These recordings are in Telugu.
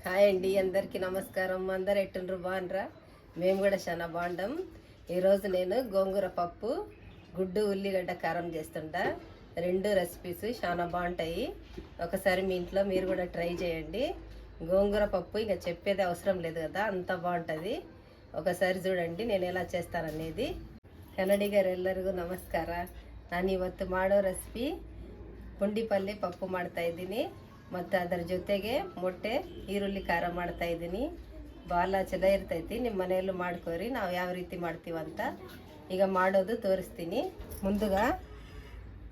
హాయ్ అండి, అందరికీ నమస్కారం. అందరు ఎట్టుండ్రు, బాగుండ్రా? మేము కూడా చాలా బాగుంటాం. ఈరోజు నేను గోంగూర పప్పు, గుడ్డు ఉల్లిగడ్డ కారం చేస్తుంటా. రెండు రెసిపీస్ చాలా బాగుంటాయి. ఒకసారి మీ ఇంట్లో మీరు కూడా ట్రై చేయండి. గోంగూర పప్పు ఇంకా చెప్పేది అవసరం లేదు కదా, అంత బాగుంటుంది. ఒకసారి చూడండి నేను ఎలా చేస్తాననేది. ಕನ್ನಡಿಗರು ಎಲ್ಲರಿಗೂ ನಮಸ್ಕಾರ. ನಾನು ಇವತ್ತು ಮಾಡೋ ರೆಸಿಪಿ ಪುಂಡಿ ಪಲ್ಯ ಪಪ್ಪು ಮಾಡ್ತಾ ಇದ್ದೀನಿ. ಮತ್ತು ಅದರ ಜೊತೆಗೆ ಮೊಟ್ಟೆ ಈರುಳ್ಳಿ ಖಾರ ಮಾಡ್ತಾ ಇದ್ದೀನಿ. ಭಾಳ ಚೆನ್ನಾಗಿರ್ತೈತಿ. ನಿಮ್ಮ ಮನೆಯಲ್ಲೂ ಮಾಡ್ಕೋರಿ, ನಾವು ಯಾವ ರೀತಿ ಮಾಡ್ತೀವಂತ ಈಗ ಮಾಡೋದು తోరిస్ತೀನಿ. ముందుగా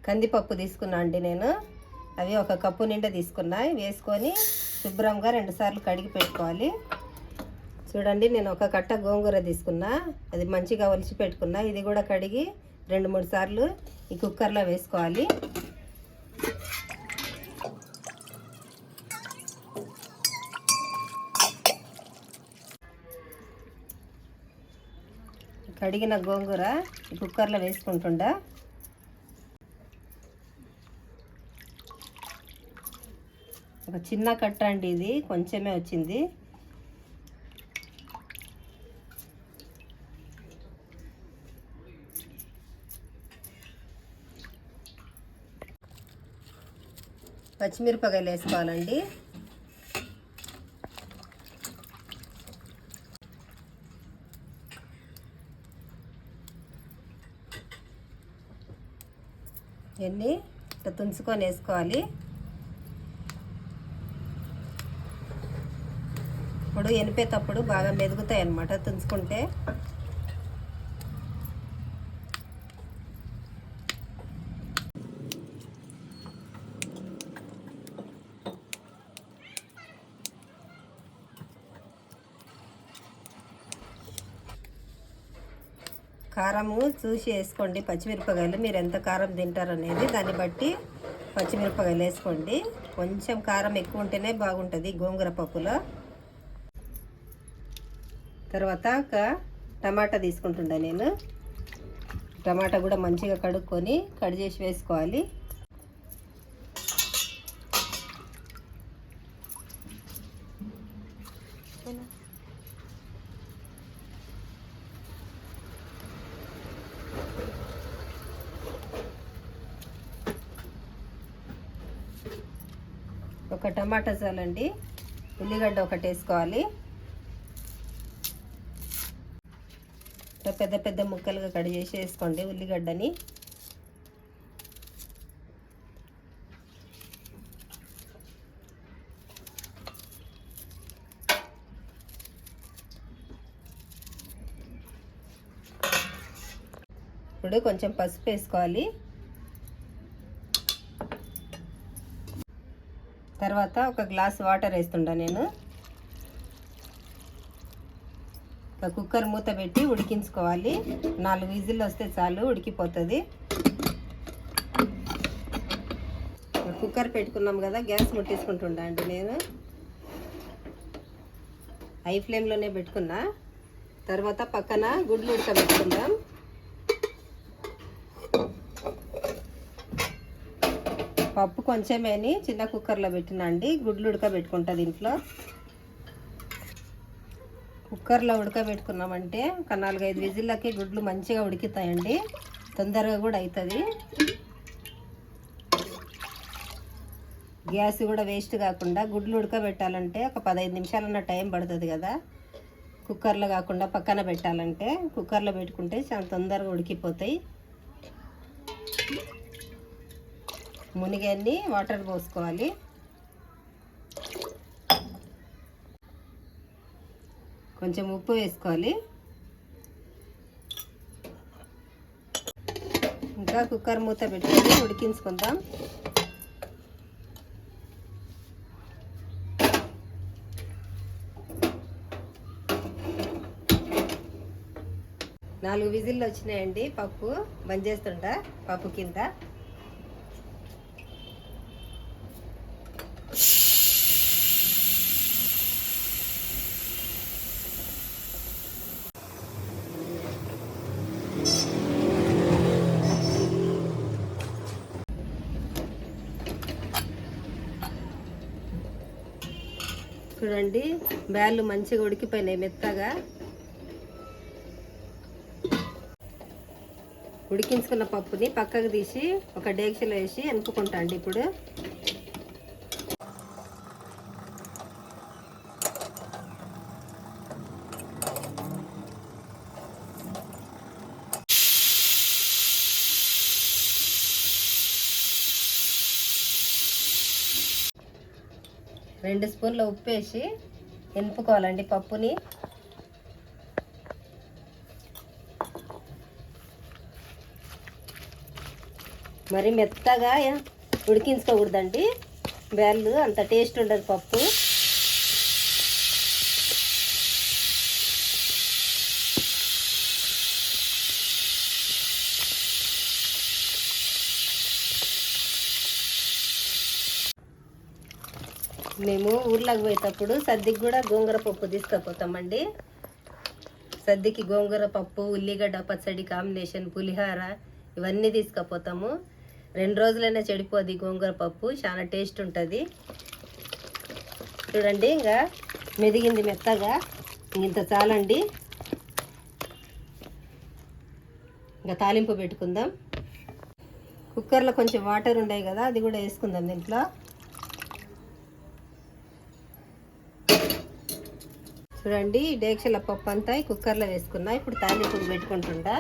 కందిపప్పు తీసుకున్నా అండి నేను. అవి ఒక కప్పు నిండా తీసుకున్నా. వేసుకొని శుభ్రంగా 2 సార్లు కడిగి పెట్టుకోవాలి. చూడండి, నేను ఒక కట్ట గోంగూర తీసుకున్నా, అది మంచిగా ఒలిచి పెట్టుకున్నా. ఇది కూడా కడిగి 2-3 సార్లు ఈ కుక్కర్లో వేసుకోవాలి. కడిగిన గోంగూర ఈ కుక్కర్లో వేసుకుంటుండా. ఒక చిన్న కట్ట అండి, ఇది కొంచెమే వచ్చింది. పచ్చిమిరపకాయలు వేసుకోవాలండి. ఇవన్నీ ఇట్లా తుంచుకొని వేసుకోవాలి. ఇప్పుడు ఎనిపేటప్పుడు బాగా మెదుగుతాయి అన్నమాట తుంచుకుంటే. కారము చూసి వేసుకోండి. పచ్చిమిరపకాయలు మీరు ఎంత కారం తింటారనేది దాన్ని బట్టి పచ్చిమిరపకాయలు వేసుకోండి. కొంచెం కారం ఎక్కువ ఉంటేనే బాగుంటుంది గోంగూర పప్పులో. తర్వాత ఒక టమాటా తీసుకుంటుండే నేను. టమాటా కూడా మంచిగా కడుక్కొని కట్ చేసి వేసుకోవాలి. ఒక టమాటా చాలండి. ఉల్లిగడ్డ ఒకటి వేసుకోవాలి. పెద్ద పెద్ద ముక్కలుగా కట్ చేసి వేసుకోండి ఉల్లిగడ్డని. ఇప్పుడు కొంచెం పసుపు వేసుకోవాలి. తర్వాత ఒక గ్లాస్ వాటర్ వేస్తుండా నేను. ఒక కుక్కర్ మూత పెట్టి ఉడికించుకోవాలి. 4 విజిల్లు వస్తే చాలు, ఉడికిపోతుంది. కుక్కర్ పెట్టుకున్నాం కదా, గ్యాస్ ముట్టించుకుంటుండా అండి నేను. హై ఫ్లేమ్లోనే పెట్టుకున్నా. తర్వాత పక్కన గుడ్లు ఉడకబెట్టుకుందాం. పప్పు కొంచెమేని చిన్న కుక్కర్లో పెట్టినా అండి. గుడ్లు ఉడకబెట్టుకుంటా దీంట్లో. కుక్కర్లో ఉడకబెట్టుకున్నామంటే ఒక 4-5 విజిల్లకి గుడ్లు మంచిగా ఉడుకుతాయండి. తొందరగా కూడా అవుతుంది. గ్యాస్ కూడా వేస్ట్ కాకుండా గుడ్లు ఉడకబెట్టాలంటే ఒక 15 నిమిషాలన్న టైం పడుతుంది కదా. కుక్కర్లో కాకుండా పక్కన పెట్టాలంటే కుక్కర్లో పెట్టుకుంటే చాలా తొందరగా ఉడికిపోతాయి. మునిగన్ని వాటర్ పోసుకోవాలి. కొంచెం ఉప్పు వేసుకోవాలి. ఇంకా కుక్కర్ మూత పెట్టుకొని ఉడికించుకుందాం. నాలుగు విజిల్లు వచ్చినాయండి. పప్పు బంద్ చేస్తుంటా. పప్పు కింద చూడండి బ్యాళ్ళు మంచిగా ఉడికిపోయినాయి మెత్తగా. ఉడికించుకున్న పప్పుని పక్కకు తీసి ఒక డేక్షలో వేసి ఎనుపుకుంటా అండి. ఇప్పుడు 2 స్పూన్ల ఉప్పు వేసి ఎనుపుకోవాలండి పప్పుని. మరి మెత్తగా ఉడికించుకోకూడదండి, బ్యాళ్ళు అంత టేస్ట్ ఉండదు పప్పు. మేము ఊర్లోకి పోయేటప్పుడు సద్దికి కూడా గోంగూర పప్పు తీసుకుపోతామండి. సద్దికి గోంగూర పప్పు, ఉల్లిగడ్డ పచ్చడి కాంబినేషన్, పులిహార ఇవన్నీ తీసుకుపోతాము. 2 రోజులైనా చెడిపోద్ది గోంగూర పప్పు, చాలా టేస్ట్ ఉంటుంది. చూడండి ఇంకా మెదిగింది మెత్తగా, ఇంత చాలండి. ఇంకా తాలింపు పెట్టుకుందాం. కుక్కర్లో కొంచెం వాటర్ ఉన్నాయి కదా, అది కూడా వేసుకుందాం దీంట్లో. చూడండి డేక్షల పప్పు అంతా కుక్కర్లో వేసుకున్నా. ఇప్పుడు తాలింపు పెట్టుకుంటుండా.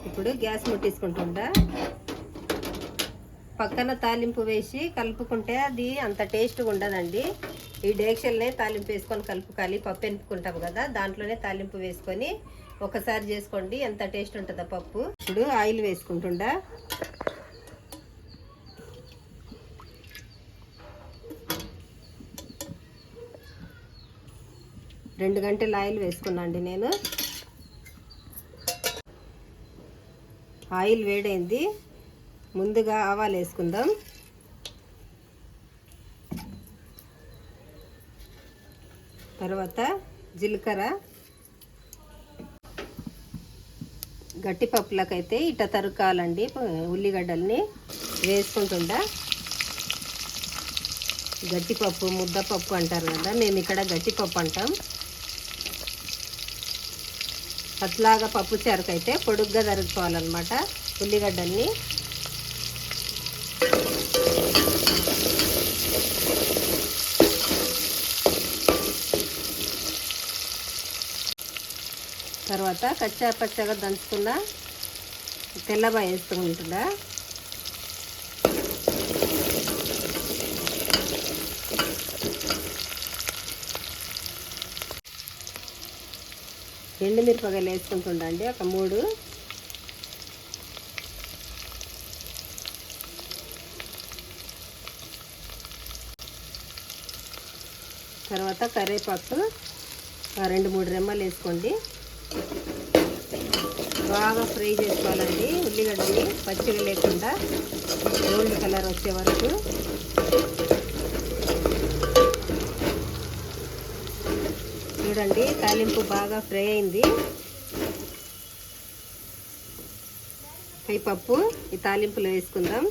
ఇప్పుడు గ్యాస్ ముట్టించుకుంటుండా. పక్కన తాలింపు వేసి కలుపుకుంటే అది అంత టేస్ట్గా ఉండదండి. ఈ డేక్షల్నే తాలింపు వేసుకొని కలుపుకోవాలి. పప్పు ఎనుపుకుంటాం కదా, దాంట్లోనే తాలింపు వేసుకొని ఒకసారి చేసుకోండి, ఎంత టేస్ట్ ఉంటుందో పప్పు. ఇప్పుడు ఆయిల్ వేసుకుంటుండా. 2 గంటల ఆయిల్ వేసుకున్నా అండి నేను. ఆయిల్ వేడైంది, ముందుగా ఆవాలు వేసుకుందాం. తర్వాత జీలకర్ర. గట్టి పప్పులకైతే ఇట్ట తరుక్కాలండి ఉల్లిగడ్డల్ని వేసుకుంటుండా. గట్టిపప్పు, ముద్దపప్పు అంటారు కదా, మేము ఇక్కడ గట్టిపప్పు అంటాం. పట్లాగా పప్పు చారుకైతే పొడుగ్గా తరుక్కోవాలన్నమాట ఉల్లిగడ్డల్ని. తర్వాత కచ్చా పచ్చగా దంచుకున్న తెల్లబాయ వేసుకుంటుందా. ఎండుమిరపకాయలు వేసుకుంటుండండి ఒక 3. తర్వాత కరివేపాకు 2-3 రెమ్మలు వేసుకోండి. బాగా ఫ్రై చేసుకోవాలండి ఉల్లిగడ్డని, పచ్చిగా లేకుండా గోల్డ్ కలర్ వచ్చే వరకు. చూడండి తాలింపు బాగా ఫ్రై అయింది. ఈ పప్పు ఈ తాలింపులో వేసుకుందాం.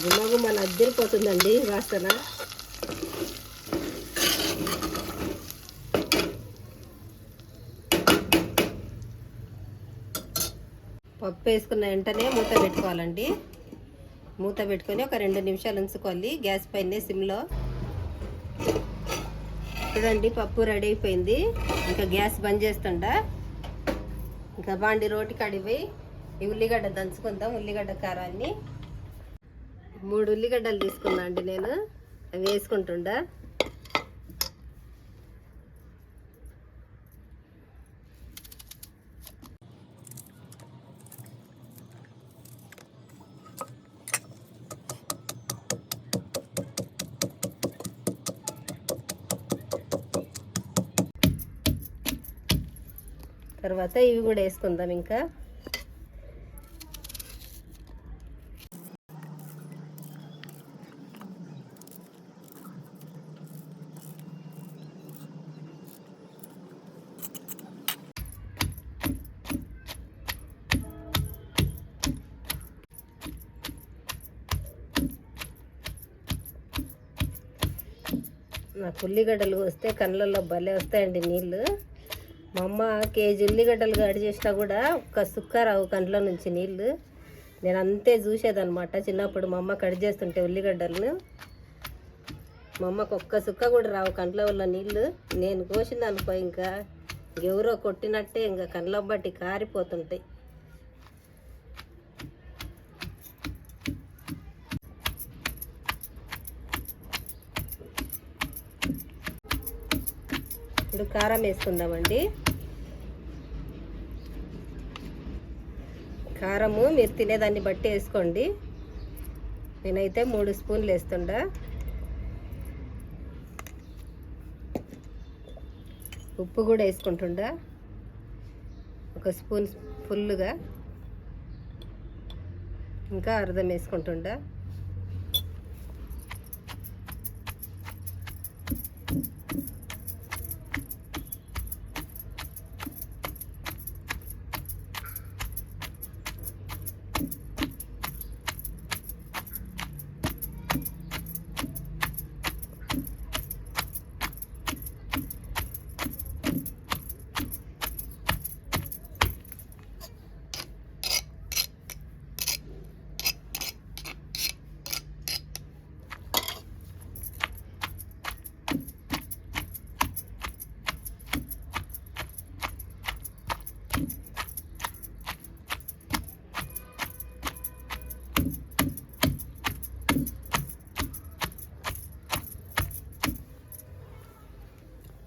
గుమ్మగుమ్మలు అద్దరిపోతుందండి వాసన. పప్పు వేసుకున్న వెంటనే మూత పెట్టుకోవాలండి. మూత పెట్టుకొని ఒక 2 నిమిషాలు ఉంచుకోవాలి గ్యాస్ పైన సిమ్లో. చూడండి పప్పు రెడీ అయిపోయింది. ఇంకా గ్యాస్ బంద్ చేస్తుండా. ఇంకా బాండి రోటి కడిపోయి ఈ ఉల్లిగడ్డ దంచుకుందాం. ఉల్లిగడ్డ కారాన్ని 3 ఉల్లిగడ్డలు తీసుకున్నా అండి నేను, అవి వేసుకుంటుండా. తర్వాత ఇవి కూడా వేసుకుందాం. ఇంకా నాకు ఉల్లిగడ్డలు వస్తే కళ్ళల్లో భలే వస్తాయండి నీళ్ళు. మా అమ్మ కేజీ ఉల్లిగడ్డలు కట్ చేసినా కూడా ఒక్క సుక్క రావు కంట్లో నుంచి నీళ్ళు. నేను అంతే చూసేదనమాట చిన్నప్పుడు మా అమ్మ కట్ చేస్తుంటే ఉల్లిగడ్డలను. మా అమ్మకు ఒక్క సుక్క కూడా రావు కంట్లో ఉన్న నీళ్ళు. నేను కోసింది అనుకో ఇంకా ఎవరో కొట్టినట్టే ఇంకా కండ్ల బట్టి కారిపోతుంటాయి. ఇప్పుడు కారం వేసుకుందామండి. కారము మీరు తినేదాన్ని బట్టి వేసుకోండి. నేనైతే 3 స్పూన్లు వేస్తుండా. ఉప్పు కూడా వేసుకుంటుండా 1 స్పూన్ ఫుల్గా, ఇంకా అర్ధం వేసుకుంటుండా.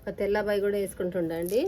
ఒక తెల్లబాయి కూడా వేసుకుంటుండండి.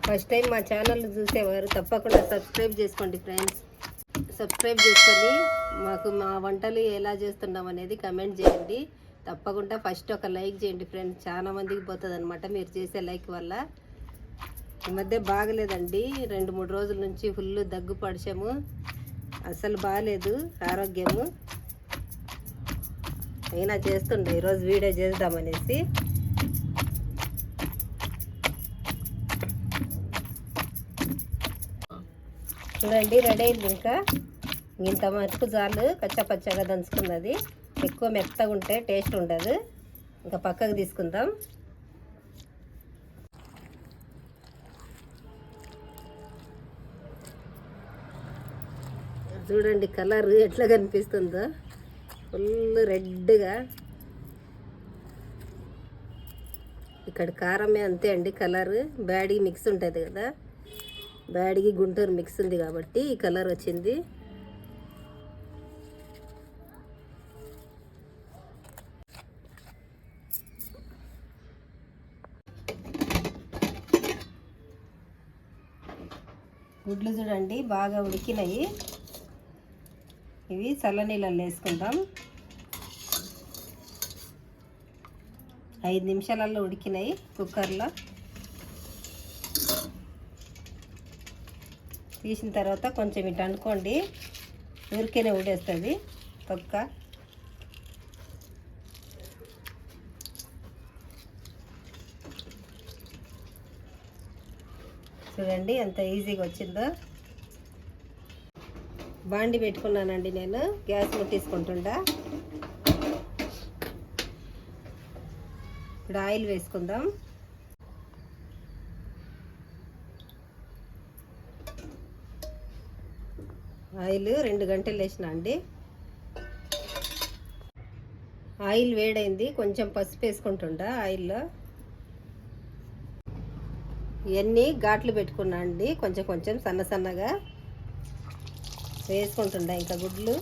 ఫస్ట్ టైం మా ఛానల్ చూసేవారు తప్పకుండా సబ్స్క్రైబ్ చేసుకోండి ఫ్రెండ్స్. సబ్స్క్రైబ్ చేసుకొని మాకు మా వంటలు ఎలా చేస్తున్నాం అనేది కమెంట్ చేయండి. తప్పకుండా ఫస్ట్ ఒక లైక్ చేయండి ఫ్రెండ్స్. చాలా మందికి పోతుంది అనమాట మీరు చేసే లైక్ వల్ల. ఈ మధ్య బాగలేదండి, 2-3 రోజుల నుంచి ఫుల్ దగ్గు పడిచాము, అసలు బాగాలేదు ఆరోగ్యము. అయినా చేస్తుండే ఈరోజు వీడియో చేద్దామనేసి. చూడండి రెడీ అయింది. ఇంకా ఇంత మటుకు చాలు, కచ్చపచ్చగా దంచుకున్నది. ఎక్కువ మెత్తగా ఉంటే టేస్ట్ ఉండదు. ఇంకా పక్కకు తీసుకుందాం. చూడండి కలర్ ఎట్లా కనిపిస్తుందో, ఫుల్ రెడ్గా. ఇక్కడ కారమే అంతే అండి కలర్. బ్యాడీ మిక్స్ ఉంటుంది కదా, బ్యాడిగి గుంటూరు మిక్స్ ఉంది కాబట్టి ఈ కలర్ వచ్చింది. గుడ్లు చూడండి బాగా ఉడికినాయి. ఇవి చల్లనీళ్ళల్లో వేసుకుందాం. 5 నిమిషాలలో ఉడికినాయి కుక్కర్లో. తీసిన తర్వాత కొంచెం ఇటు అనుకోండి, ఊరికేనే ఊడేస్తుంది తొక్క. చూడండి ఎంత ఈజీగా వచ్చిందో. బాండి పెట్టుకున్నానండి నేను, గ్యాస్ ముట్టించుకుంటుండా. ఇప్పుడు ఆయిల్ వేసుకుందాం. ఆయిల్ 2 గంటలు వేసిన అండి. ఆయిల్ వేడైంది, కొంచెం పసుపు వేసుకుంటుండా ఆయిల్లో. ఇవన్నీ ఘాట్లు పెట్టుకున్నా అండి, కొంచెం కొంచెం సన్న సన్నగా వేసుకుంటుండా. ఇంకా గుడ్లు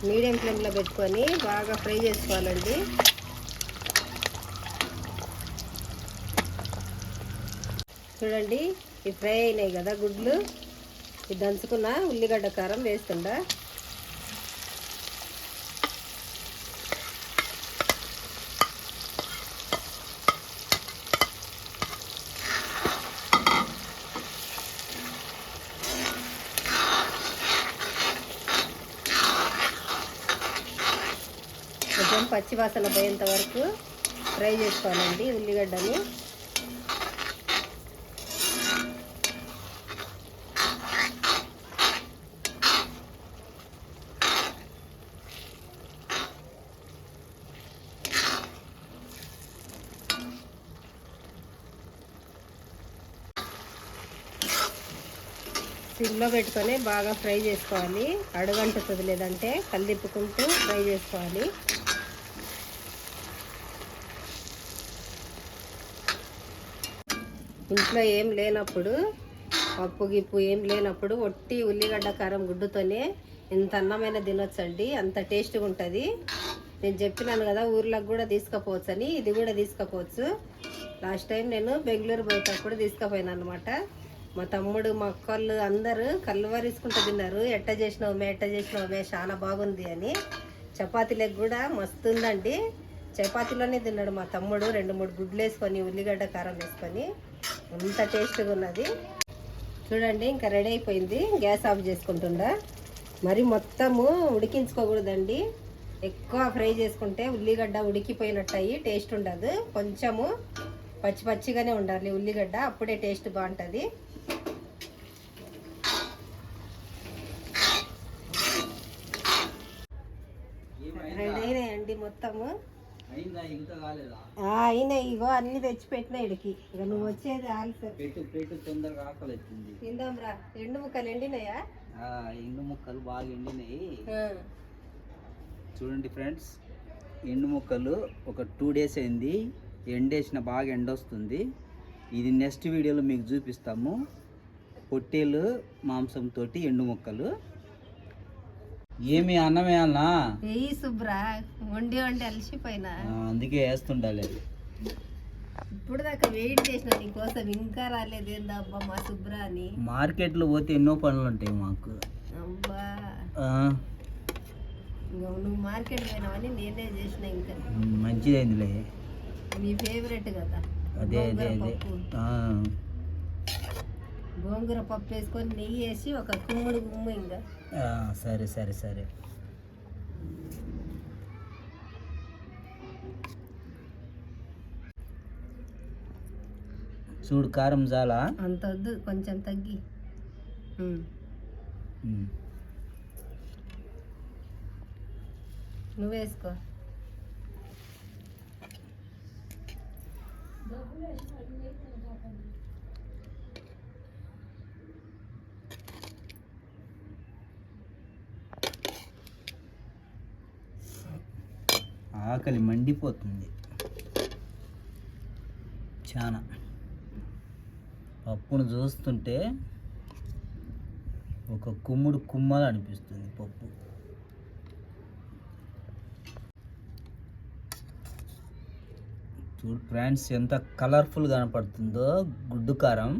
మీడియం ఫ్లేమ్లో పెట్టుకొని బాగా ఫ్రై చేసుకోవాలండి. చూడండి, ఈ ఫ్రై అయినాయి కదా గుడ్లు. ఇది దంచుకున్న ఉల్లిగడ్డ కారం వేస్తుండా. కొంచెం పచ్చి వాసన పోయేంత వరకు ఫ్రై చేసుకోవాలండి ఉల్లిగడ్డని. సిమ్లో పెట్టుకొని బాగా ఫ్రై చేసుకోవాలి. అడుగంటుతుంది, లేదంటే కలిదిప్పుకుంటూ ఫ్రై చేసుకోవాలి. ఇంట్లో ఏం లేనప్పుడు, పప్పు గిప్పు ఏం లేనప్పుడు ఒట్టి ఉల్లిగడ్డ కారం గుడ్డుతోనే ఇంత అన్నమైన తినొచ్చండి. అంత టేస్ట్గా ఉంటుంది. నేను చెప్పినాను కదా ఊర్లకు కూడా తీసుకుపోవచ్చు అని. ఇది కూడా తీసుకుపోవచ్చు. లాస్ట్ టైం నేను బెంగళూరు పోయేటప్పుడు తీసుకుపోయాను అనమాట. మా తమ్ముడు, మా అక్కళ్ళు అందరూ కల్వరీసుకుంటూ తిన్నారు. ఎట్ట చేసినావు మే చాలా బాగుంది అని. చపాతీలకు కూడా మస్తు ఉందండి. చపాతీలోనే తిన్నాడు మా తమ్ముడు. 2-3 గుడ్లు వేసుకొని ఉల్లిగడ్డ కారం వేసుకొని అంత టేస్ట్గా ఉన్నది. చూడండి, ఇంకా రెడీ అయిపోయింది. గ్యాస్ ఆఫ్ చేసుకుంటుండా. మరి మొత్తము ఉడికించుకోకూడదండి. ఎక్కువ ఫ్రై చేసుకుంటే ఉల్లిగడ్డ ఉడికిపోయినట్టు అయ్యి టేస్ట్ ఉండదు. కొంచెము పచ్చి పచ్చిగానే ఉండాలి ఉల్లిగడ్డ, అప్పుడే టేస్ట్ బాగుంటుంది. రెడీ అయినాయండి మొత్తము. అయినాయి. ఇగో అన్ని తెచ్చిపెట్టినా ఇడికి. ఇక నువ్వు వచ్చేది ఆలస్యం. తొందరగా ఆకలి వచ్చింది. తిందాంరా. ఎండు ముక్కలు ఎండినాయా? ఎండు ముక్కలు బాగా ఎండినాయి. చూడండి ఫ్రెండ్స్, ఎండు ముక్కలు ఒక 2 days అయింది. ఎండేసిన బాగా ఎండొస్తుంది. ఇది నెక్స్ట్ వీడియోలో మీకు చూపిస్తాము. పొట్టేలు మాంసంతో ఎండు ముక్కలు. ఏమి అన్నమే అన్నా శుభ్రా వండి అలసిపోయినా, అందుకే వేస్తుండాలి. ఇప్పుడు దాకా వెయిట్ చేసిన నీకోసం, ఇంకా రాలేదేందా అబ్బా మా శుభ్రా అని. మార్కెట్లో పోతే ఎన్నో పనులు ఉంటాయి మాకు. అబ్బా నువ్వు మార్కెట్ పోయినావని నేనే చేసిన. ఇంకా మంచిదైందిలే. నీ ఫేవరెట్ కదా. అదే గోంగూర పప్పు వేసుకొని నెయ్యి వేసి ఒక కుమ్ముడు గుమ్ము. ఇంకా సరే సరే సరే. చూడు, కారం చాలా అంత వద్దు, కొంచెం తగ్గి. నువ్వు వేసుకో. ఆకలి మండిపోతుంది చాలా. పప్పును చూస్తుంటే ఒక కుమ్ముడు కుమ్మలు అనిపిస్తుంది పప్పు. చూడు ఫ్రెండ్స్, ఎంత కలర్ఫుల్ కనపడుతుందో గుడ్డు కారం.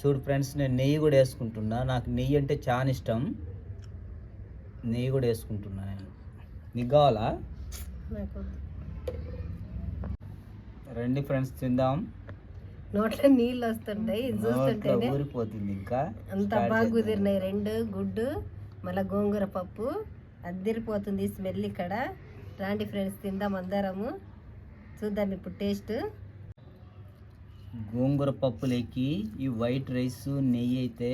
చూడు ఫ్రెండ్స్, నేను నెయ్యి కూడా వేసుకుంటున్నా. నాకు నెయ్యి అంటే చాలా ఇష్టం. నెయ్యి కూడా వేసుకుంటున్నా నేను. నీకు కావాలా? రండి ఫ్రెండ్స్, తిందాం. నోట్లో నీళ్ళు వస్తుంటాయి చూస్తుంటేనే. ఊరిపోతుంది. ఇంకా అంత బాగా కుదిరినాయి 2 గుడ్డు, మళ్ళీ గోంగూర పప్పు. అద్దరిపోతుంది స్మెల్ ఇక్కడ. రాండి ఫ్రెండ్స్, తిందాం అందరము. చూద్దాం ఇప్పుడు టేస్ట్. గోంగూర పప్పులేకి ఈ వైట్ రైస్, నెయ్యి అయితే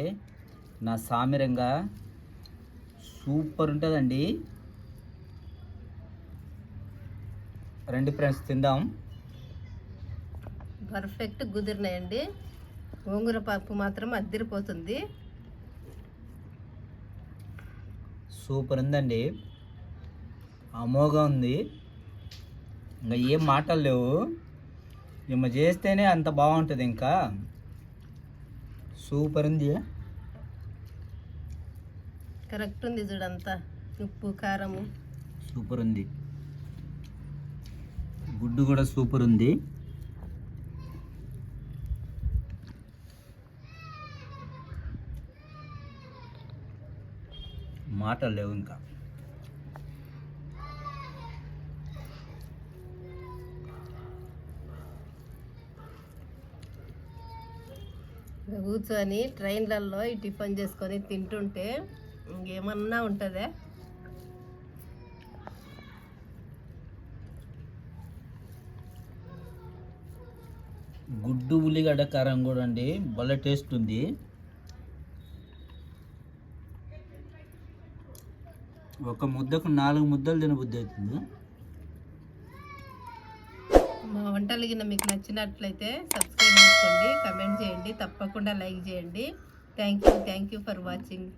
నా సామిరంగా సూపర్ ఉంటుందండి. రండి ఫ్రెండ్స్, తిందాం. పర్ఫెక్ట్ కుదిరినాయండి. గోంగూర పప్పు మాత్రం అద్దరిపోతుంది. సూపర్ ఉందండి, అమోఘంగా ఉంది. ఇంకా ఏం మాటలు లేవు. ఈమె చేస్తేనే అంత బాగుంటుంది. ఇంకా సూపర్ ఉంది. కరెక్ట్ ఉంది చూడంతా, ఉప్పు కారము సూపర్ ఉంది. గుడ్డు కూడా సూపర్ ఉంది. మాటలు లేవు ఇంకా. ఇంకా కూర్చొని ట్రైన్లలో ఈ టిఫిన్ చేసుకొని తింటుంటే ఇంకేమన్నా ఉంటుందా? గుడ్డు ఉల్లిగడ్డ కారం కూడా అండి భలే టేస్ట్ ఉంది. ఒక ముద్దకు 4 ముద్దలు తినబుద్ధి అవుతుంది. మా వంటలు గిన్న మీకు నచ్చినట్లయితే సబ్స్క్రైబ్ చేసుకోండి, కమెంట్ చేయండి, తప్పకుండా లైక్ చేయండి. Thank you for watching.